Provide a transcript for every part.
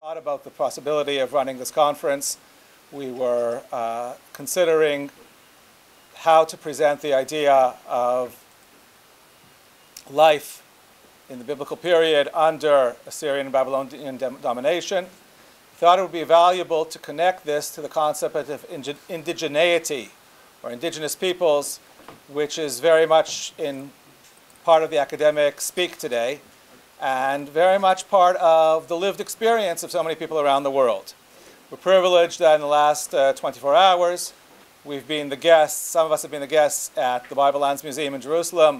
Thought about the possibility of running this conference. We were considering how to present the idea of life in the biblical period under Assyrian and Babylonian domination. Thought it would be valuable to connect this to the concept of indigeneity, or indigenous peoples, which is very much in part of the academic speak today, and very much part of the lived experience of so many people around the world. We're privileged that in the last 24 hours, we've been the guests, some of us have been the guests at the Bible Lands Museum in Jerusalem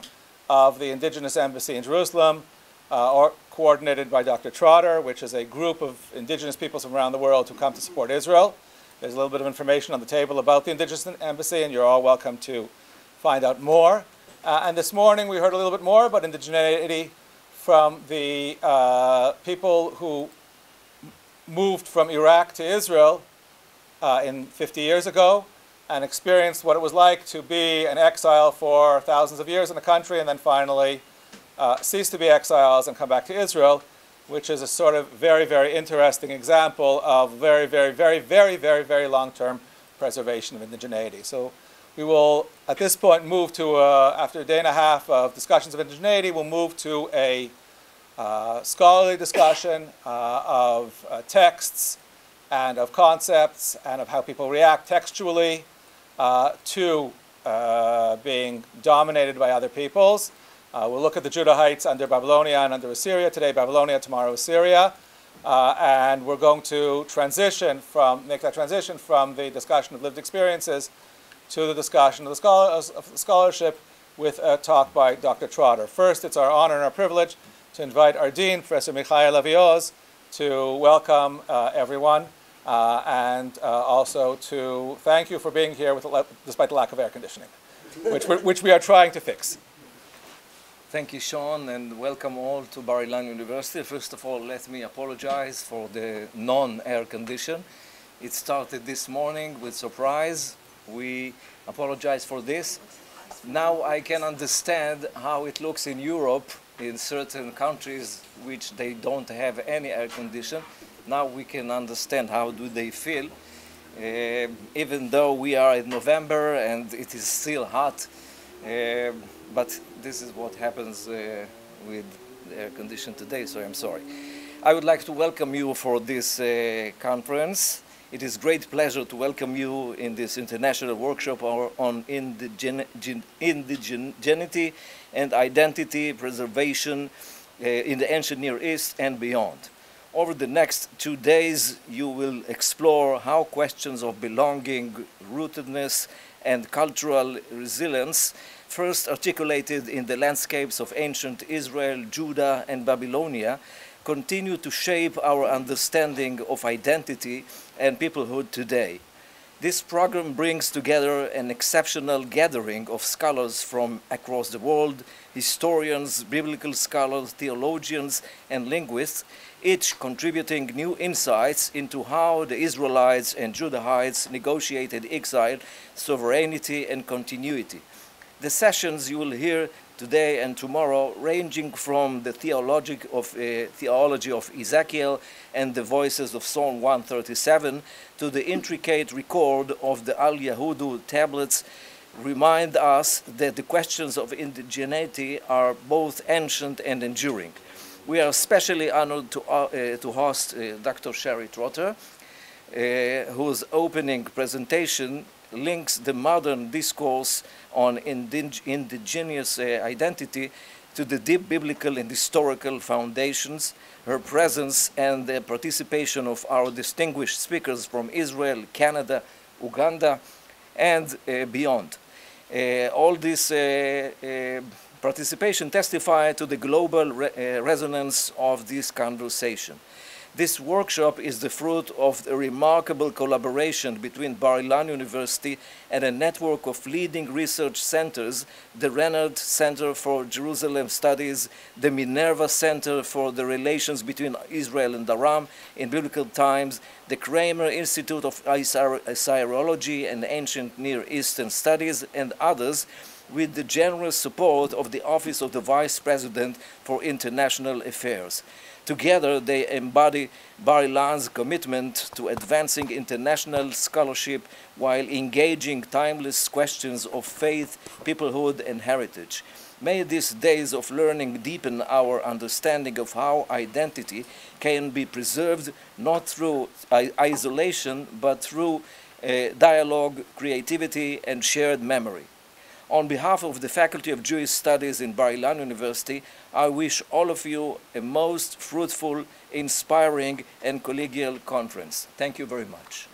of the Indigenous Embassy in Jerusalem, coordinated by Dr. Trotter, which is a group of indigenous peoples from around the world who come to support Israel. There's a little bit of information on the table about the Indigenous Embassy, and you're all welcome to find out more. And this morning we heard a little bit more about indigeneity from the people who moved from Iraq to Israel 50 years ago and experienced what it was like to be an exile for thousands of years in a country and then finally cease to be exiles and come back to Israel, which is a sort of very, very interesting example of very, very, very, very, very, very long-term preservation of indigeneity. So we will, at this point, move to, after a day and a half of discussions of indigeneity, we'll move to a scholarly discussion of texts and of concepts and of how people react textually to being dominated by other peoples. We'll look at the Judahites under Babylonia and under Assyria. Today, Babylonia, tomorrow, Assyria. And we're going to make that transition from the discussion of lived experiences to the discussion of the scholarship with a talk by Dr. Trotter. First, it's our honor and our privilege to invite our dean, Professor Michael Avioz, to welcome everyone and also to thank you for being here despite the lack of air conditioning, which we are trying to fix. Thank you, Sean, and welcome all to Bar-Ilan University. First of all, let me apologize for the non-air condition. It started this morning with surprise. We apologize for this. Now I can understand how it looks in Europe, in certain countries which they don't have any air condition. Now we can understand how do they feel. Even though we are in November and it is still hot, but this is what happens with the air condition today, so I'm sorry. I would like to welcome you for this conference. It is great pleasure to welcome you in this international workshop on indigeneity and identity preservation in the ancient Near East and beyond. Over the next 2 days, you will explore how questions of belonging, rootedness, and cultural resilience, first articulated in the landscapes of ancient Israel, Judah, and Babylonia, continue to shape our understanding of identity and peoplehood today. This program brings together an exceptional gathering of scholars from across the world, historians, biblical scholars, theologians, and linguists, each contributing new insights into how the Israelites and Judahites negotiated exile, sovereignty, and continuity. The sessions you will hear today and tomorrow, ranging from the theology of Ezekiel and the voices of Psalm 137 to the intricate record of the Al-Yahudu tablets, remind us that the questions of indigeneity are both ancient and enduring. We are especially honored to host Dr. Sherry Trotter, whose opening presentation links the modern discourse on indigenous identity to the deep biblical and historical foundations. Her presence and the participation of our distinguished speakers from Israel, Canada, Uganda, and beyond. All this participation testify to the global resonance of this conversation. This workshop is the fruit of a remarkable collaboration between Bar-Ilan University and a network of leading research centers, the Renard Center for Jerusalem Studies, the Minerva Center for the Relations between Israel and Aram in Biblical Times, the Kramer Institute of Assyriology and Ancient Near Eastern Studies, and others, with the generous support of the Office of the Vice President for International Affairs. Together, they embody Bar-Ilan's commitment to advancing international scholarship while engaging timeless questions of faith, peoplehood, and heritage. May these days of learning deepen our understanding of how identity can be preserved not through isolation, but through dialogue, creativity, and shared memory. On behalf of the Faculty of Jewish Studies in Bar-Ilan University, I wish all of you a most fruitful, inspiring, and collegial conference. Thank you very much.